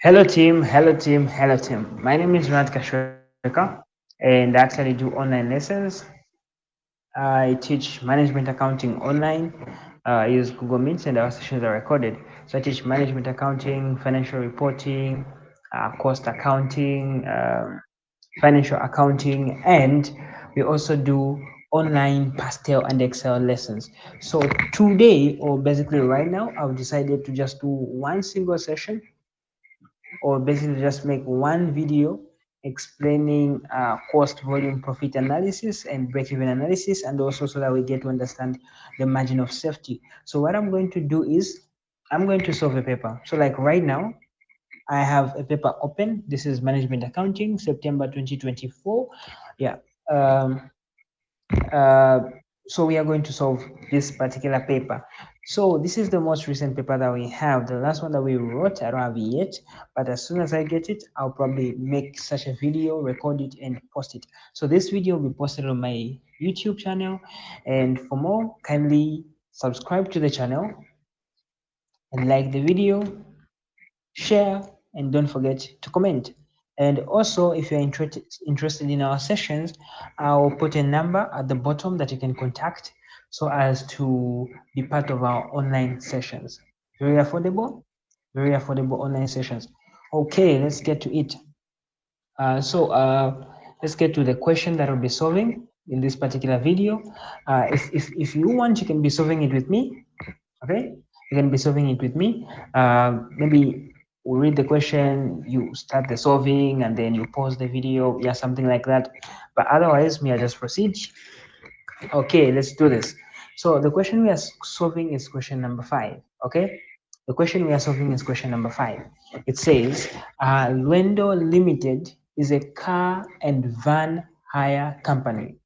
Hello team, hello team, hello team. My name is Rat Kashweka and I actually do online lessons. I teach management accounting online. I use Google Meets and our sessions are recorded. So I teach management accounting, financial reporting, cost accounting, financial accounting, and we also do online pastel and Excel lessons. So today, or basically right now, I've decided to just do one single session or basically just make one video explaining cost, volume, profit analysis and break-even analysis, and also so that we get to understand the margin of safety. So what I'm going to do is I'm going to solve a paper. So like right now, I have a paper open. This is management accounting, September 2024. Yeah. Um, uh, so we are going to solve this particular paper. So this is the most recent paper that we have. The last one that we wrote, I don't have it yet, but as soon as I get it, I'll probably make such a video, record it, and post it. So this video will be posted on my YouTube channel. And for more, kindly subscribe to the channel and like the video, share, and don't forget to comment. And also, if you're interested in our sessions, I'll put a number at the bottom that you can contact so as to be part of our online sessions. Very affordable online sessions. Okay, let's get to it. So let's get to the question that we'll be solving in this particular video. If you want, you can be solving it with me. Okay, you can be solving it with me. Maybe we read the question, you start the solving, and then you pause the video, yeah, something like that. But otherwise, me, I just proceed. Okay, let's do this. So the question we are solving is question number 5. Okay, the question we are solving is question number 5. It says, Luendo Limited is a car and van hire company.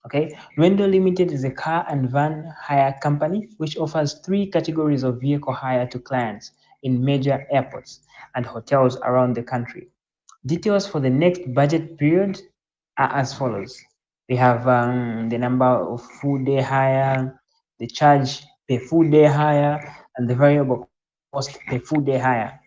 Okay, Luendo Limited is a car and van hire company which offers three categories of vehicle hire to clients in major airports and hotels around the country. Details for the next budget period are as follows. We have the number of full day hire, the charge per full day hire, and the variable cost per full day hire.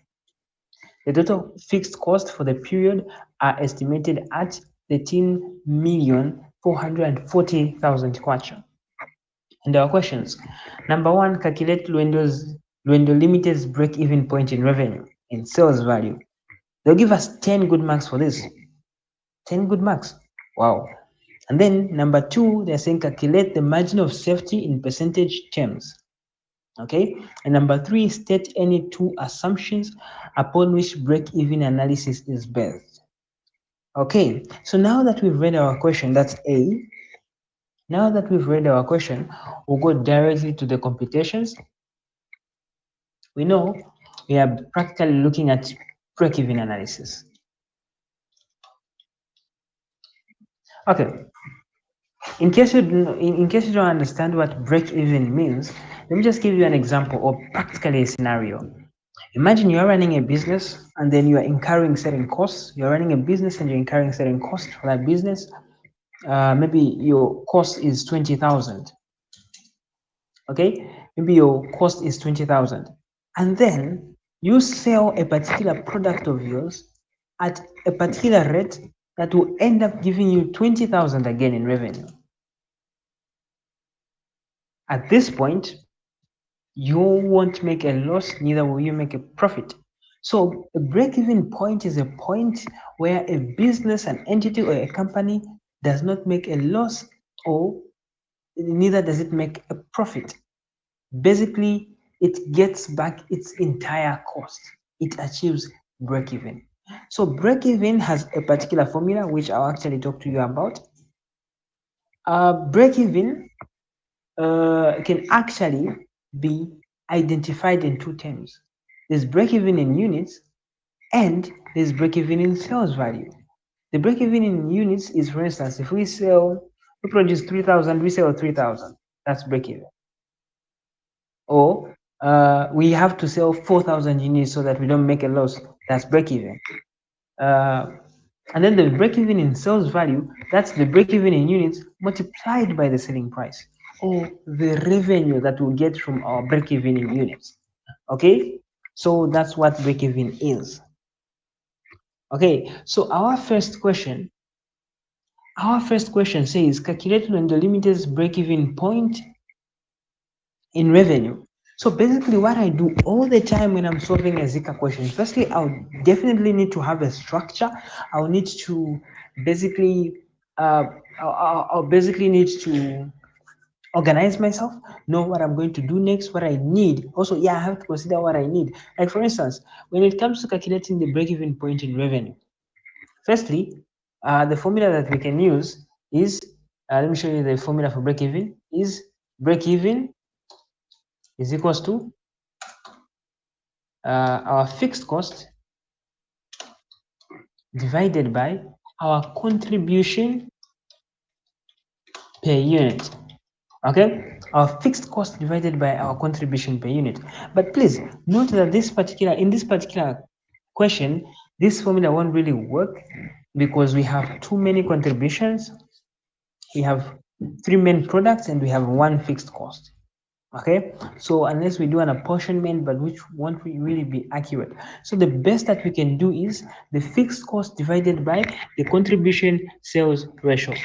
The total fixed cost for the period are estimated at 13,440,000 kwacha. And our questions. Number one, calculate Luendo Limited's break-even point in revenue and sales value. They'll give us 10 good marks for this. 10 good marks. Wow. And then number two, they're saying calculate the margin of safety in percentage terms. Okay. And number three, state any two assumptions upon which break-even analysis is based. Okay. So now that we've read our question, that's A. Now that we've read our question, we'll go directly to the computations. We know we are practically looking at break-even analysis. Okay, in case you don't understand what break-even means, let me just give you an example or practically a scenario. Imagine you're running a business and then you are incurring certain costs. You're running a business and you're incurring certain costs for that business. Maybe your cost is 20,000. Okay, maybe your cost is 20,000, and then you sell a particular product of yours at a particular rate that will end up giving you 20,000 again in revenue. At this point, you won't make a loss, neither will you make a profit. So a break-even point is a point where a business, an entity, or a company does not make a loss, or neither does it make a profit. Basically, it gets back its entire cost. It achieves break-even. So break-even has a particular formula which I'll actually talk to you about. Break-even can actually be identified in two terms. There's break-even in units and there's break-even in sales value. The break-even in units is, for instance, if we produce 3,000, we sell 3,000. That's break-even. Or we have to sell 4,000 units so that we don't make a loss. That's break-even. Uh, and then the break-even in sales value, that's the break-even in units multiplied by the selling price, or the revenue that we get from our break-even in units. Okay, so that's what break-even is. Okay, so our first question says calculate when the limiters break even point in revenue. So basically, what I do all the time when I'm solving a Zika question, firstly, I'll definitely need to have a structure. I'll need to basically, uh, I'll basically need to organize myself, know what I'm going to do next, what I need. Also, yeah, I have to consider what I need. Like for instance, when it comes to calculating the break-even point in revenue, firstly, the formula that we can use is, let me show you the formula for break-even, is break-even is equals to our fixed cost divided by our contribution per unit. Okay, our fixed cost divided by our contribution per unit. But please note that in this particular question, this formula won't really work because we have too many contributions. We have three main products and we have one fixed cost. Okay, so unless we do an apportionment, but which won't really be accurate, so the best that we can do is the fixed cost divided by the contribution sales ratio.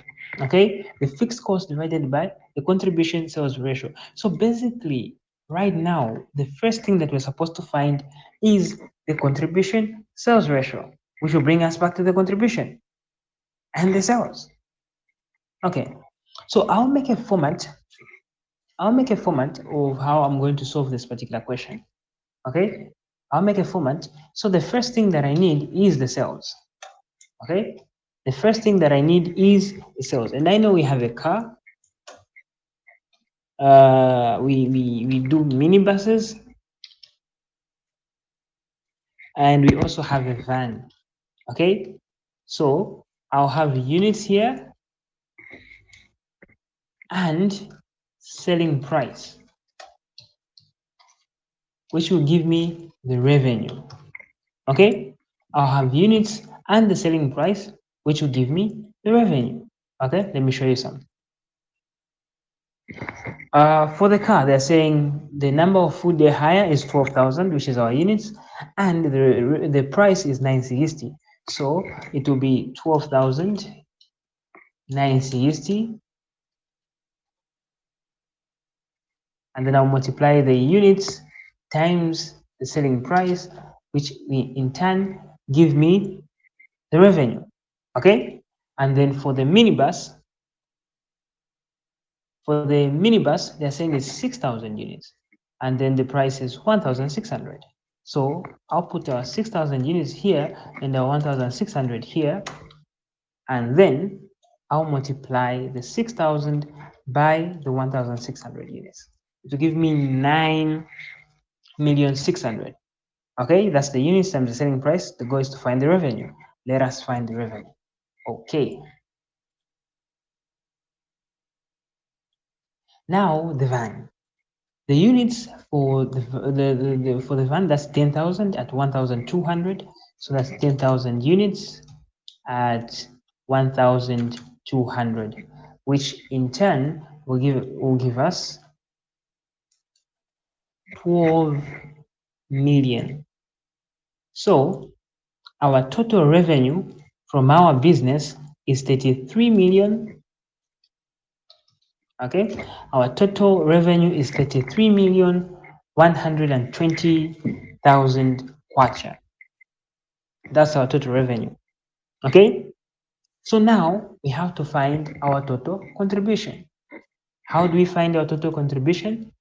Okay, the fixed cost divided by the contribution sales ratio. So basically right now the first thing that we're supposed to find is the contribution sales ratio, which will bring us back to the contribution and the sales. Okay, so I'll make a format of how I'm going to solve this particular question. Okay, I'll make a format. So the first thing that I need is the sales. Okay, the first thing that I need is the sales, and I know we have a car. We do minibuses, and we also have a van. Okay, so I'll have units here and selling price, which will give me the revenue. Okay, I'll have units and the selling price, which will give me the revenue. Okay, let me show you some. For the car, they're saying the number of food they hire is 12,000, which is our units, and the price is 960. So it will be 12,000 960, and then I'll multiply the units times the selling price, which in turn give me the revenue. Okay, and then for the minibus, they're saying it's 6,000 units, and then the price is 1,600. So I'll put our 6,000 units here and our 1,600 here, and then I'll multiply the 6,000 by the 1,600 units to give me 9,600,000. Okay, that's the units times the selling price. The goal is to find the revenue. Let us find the revenue. Okay, now the van. The units for for the van, that's 10,000 at 1,200. So that's 10,000 units at 1,200, which in turn will give us 12 million. So our total revenue from our business is 33 million. Okay, our total revenue is 33,120,000 kwacha. That's our total revenue. Okay, so now we have to find our total contribution. How do we find our total contribution?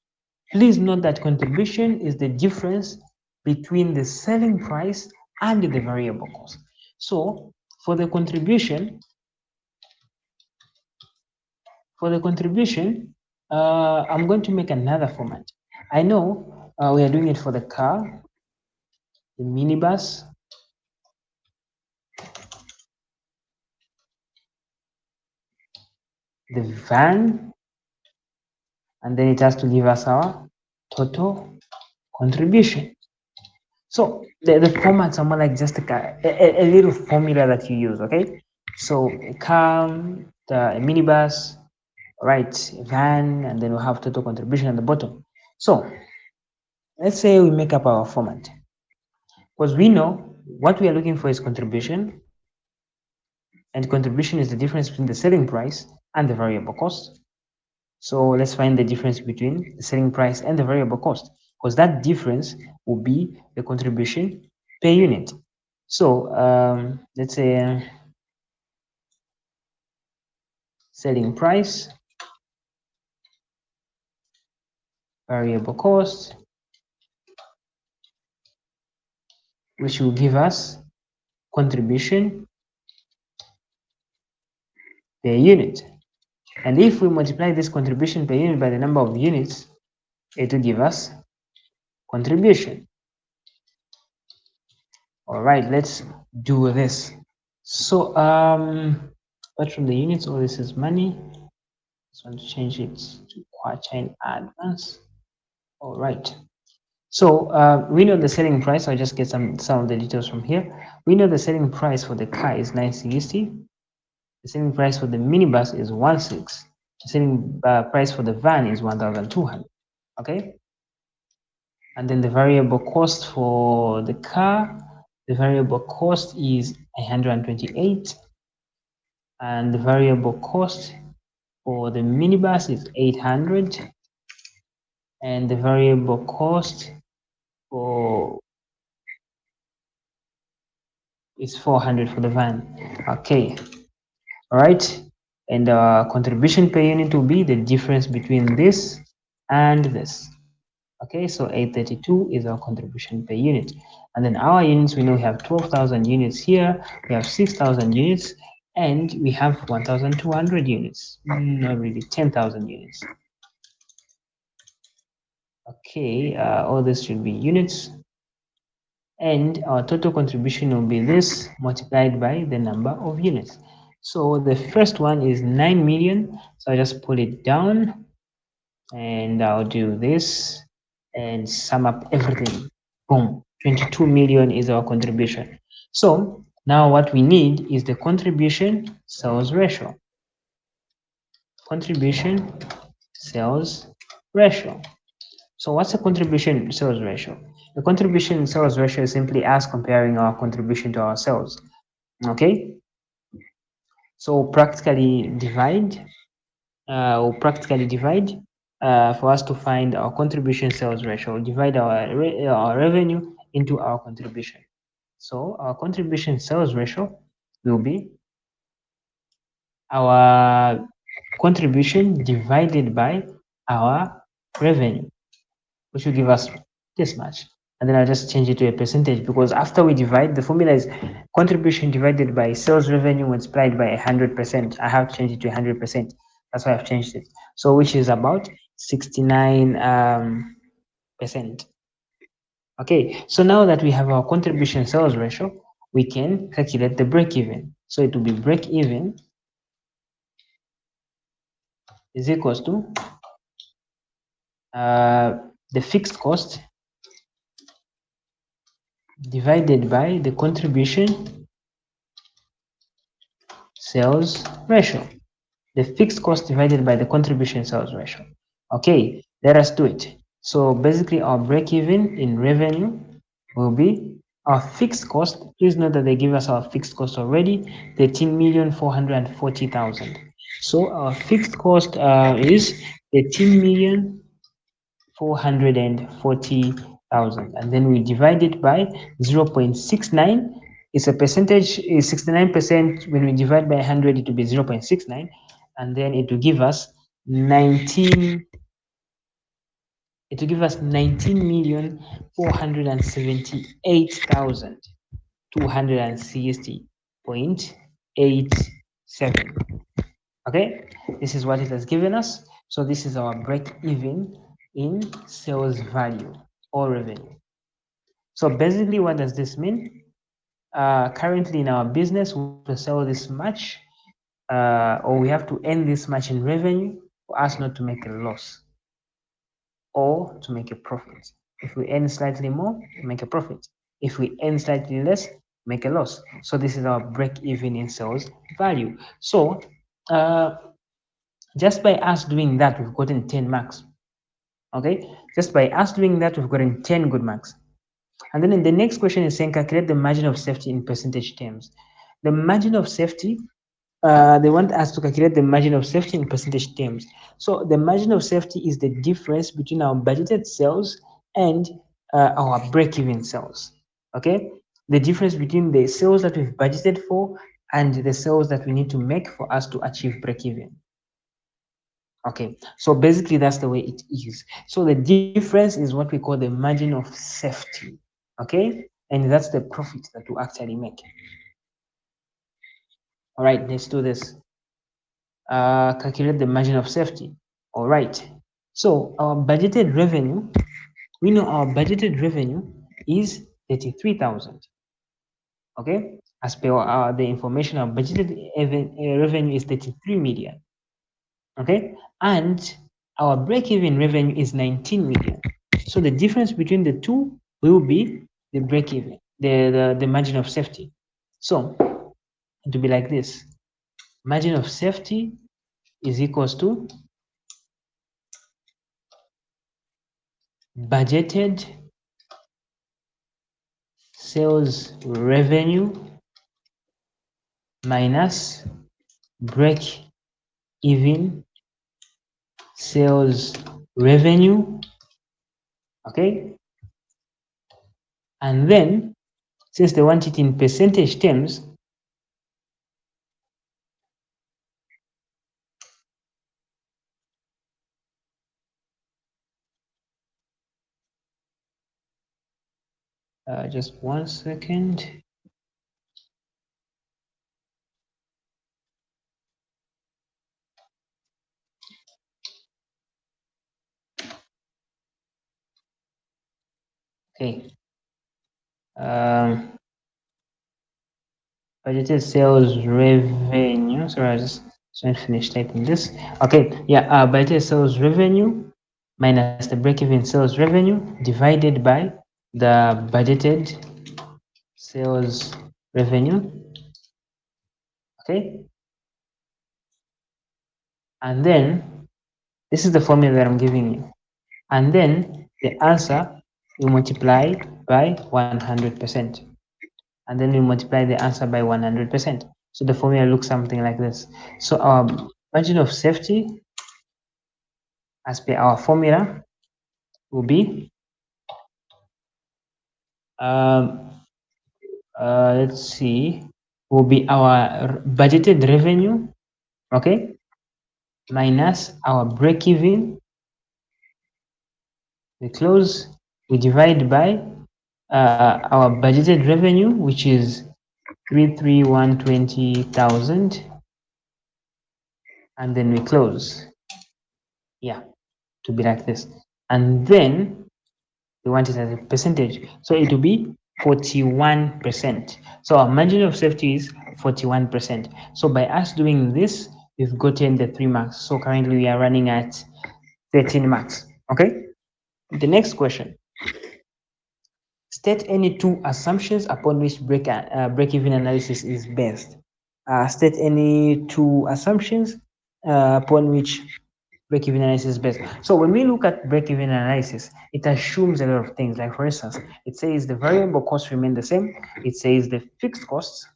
Please note that contribution is the difference between the selling price and the variable cost. So for the contribution, I'm going to make another format. I know we are doing it for the car, the minibus, the van, and then it has to give us our total contribution. So the formats are more like just a little formula that you use, okay? So a car, a minibus, right, a van, and then we have total contribution at the bottom. So let's say we make up our format because we know what we are looking for is contribution, and contribution is the difference between the selling price and the variable cost. So let's find the difference between the selling price and the variable cost, because that difference will be the contribution per unit. So let's say selling price, variable cost, which will give us contribution per unit. And if we multiply this contribution per unit by the number of units, it will give us contribution. All right, let's do this. So apart from the units, all this is money. Just want to change it to kwacha in advance. All right. So we know the selling price. I'll just get some of the details from here. We know the selling price for the car is 960. The selling price for the minibus is 16. The selling price for the van is 1,200. Okay. And then the variable cost for the car, the variable cost is 128, and the variable cost for the minibus is 800, and the variable cost for is 400 for the van. Okay, all right. And contribution per unit will be the difference between this and this. Okay, so 832 is our contribution per unit. And then our units, we know we have 12,000 units here, we have 6,000 units, and we have 1,200 units. Not really, 10,000 units. Okay, all this should be units. And our total contribution will be this multiplied by the number of units. So the first one is 9 million. So I just pull it down and I'll do this and sum up everything. Boom, 22 million is our contribution. So now what we need is the contribution sales ratio. Contribution sales ratio. So what's the contribution sales ratio? The contribution sales ratio is simply us comparing our contribution to our sales. Okay, so practically divide for us to find our contribution sales ratio. Divide our revenue into our contribution. So our contribution sales ratio will be our contribution divided by our revenue, which will give us this much. And then I'll just change it to a percentage, because after we divide, the formula is contribution divided by sales revenue multiplied by 100%. I have changed it to 100%. That's why I've changed it. So which is about 69 percent. Okay, so now that we have our contribution sales ratio, we can calculate the break even. So it will be break even is equals to the fixed cost divided by the contribution sales ratio. The fixed cost divided by the contribution sales ratio. Okay, let us do it. So basically our break even in revenue will be our fixed cost. Please note that they give us our fixed cost already, 13,440,000. So our fixed cost is 13,440,000, and then we divide it by 0.69. It's a percentage, is 69%. When we divide by 100, it will be 0.69, and then it will give us 19. It will give us 19,478,260.87. Okay, this is what it has given us. So this is our break even in sales value or revenue. So basically, what does this mean? Currently in our business, we have to sell this much, or we have to earn this much in revenue for us not to make a loss or to make a profit. If we earn slightly more, make a profit. If we earn slightly less, make a loss. So this is our break even in sales value. So just by us doing that, we've gotten 10 marks. Okay, just by us doing that, we've gotten 10 good marks. And then in the next question is saying calculate the margin of safety in percentage terms. The margin of safety, they want us to calculate the margin of safety in percentage terms. So the margin of safety is the difference between our budgeted sales and our break-even sales. Okay, the difference between the sales that we've budgeted for and the sales that we need to make for us to achieve break-even. Okay, so basically that's the way it is. So the difference is what we call the margin of safety. Okay, and that's the profit that we actually make. All right, let's do this. Calculate the margin of safety. All right. So our budgeted revenue, we know our budgeted revenue is 33,000. Okay, as per the information, our budgeted revenue is 33 million. Okay, and our break-even revenue is 19 million. So the difference between the two will be the break-even, the margin of safety. So it will be like this: margin of safety is equals to budgeted sales revenue minus break even sales revenue. Okay, and then since they want it in percentage terms, just 1 second. Okay, um, budgeted sales revenue. Sorry, I just want to finish typing this. Okay, yeah, budgeted sales revenue minus the break-even sales revenue divided by the budgeted sales revenue. Okay, and then this is the formula that I'm giving you, and then the answer you multiply by 100%, and then we multiply the answer by 100%. So the formula looks something like this. So our margin of safety as per our formula will be um, let's see, will be our budgeted revenue, okay, minus our break even. We close, we divide by our budgeted revenue, which is 33120,000, and then we close. Yeah, to be like this, and then we want it as a percentage, so it will be 41%. So our margin of safety is 41%. So by us doing this, we've gotten the 3 marks. So currently we are running at 13 marks. Okay, the next question: state any two assumptions upon which break-even analysis is based. State any two assumptions upon which break-even analysis is based. So when we look at break-even analysis, it assumes a lot of things. Like for instance, it says the variable costs remain the same. It says the fixed costs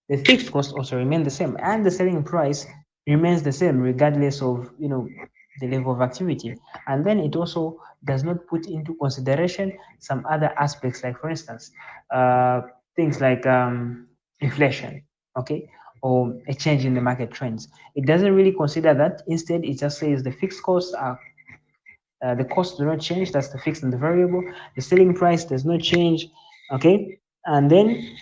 also remain the same, and the selling price remains the same regardless of the level of activity. And then it also does not put into consideration some other aspects, like for instance, uh, things like inflation, okay, or a change in the market trends. It doesn't really consider that. Instead, it just says the fixed costs are the costs do not change. That's the fixed and the variable. The selling price does not change, okay, and then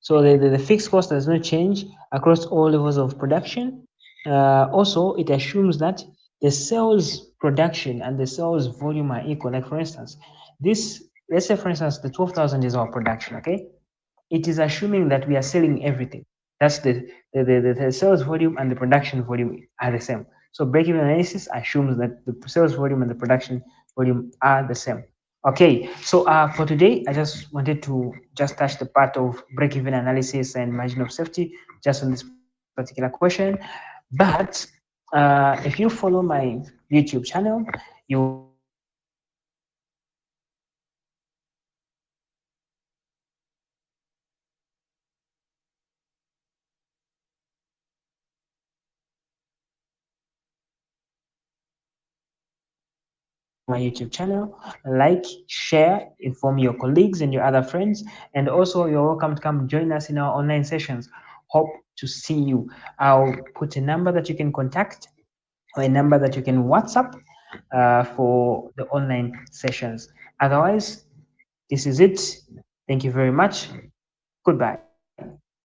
so the fixed cost does not change across all levels of production. Also, it assumes that the sales production and the sales volume are equal. Like for instance, this, let's say for instance, the 12,000 is our production, okay? It is assuming that we are selling everything. That's the sales volume and the production volume are the same. So break-even analysis assumes that the sales volume and the production volume are the same. Okay, so for today, I just wanted to just touch the part of break-even analysis and margin of safety just on this particular question. But if you follow my YouTube channel, you will see my YouTube channel. Like, share, inform your colleagues and your other friends. And also, you're welcome to come join us in our online sessions. Hope to see you. I'll put a number that you can contact or a number that you can WhatsApp for the online sessions. Otherwise, this is it. Thank you very much. Goodbye.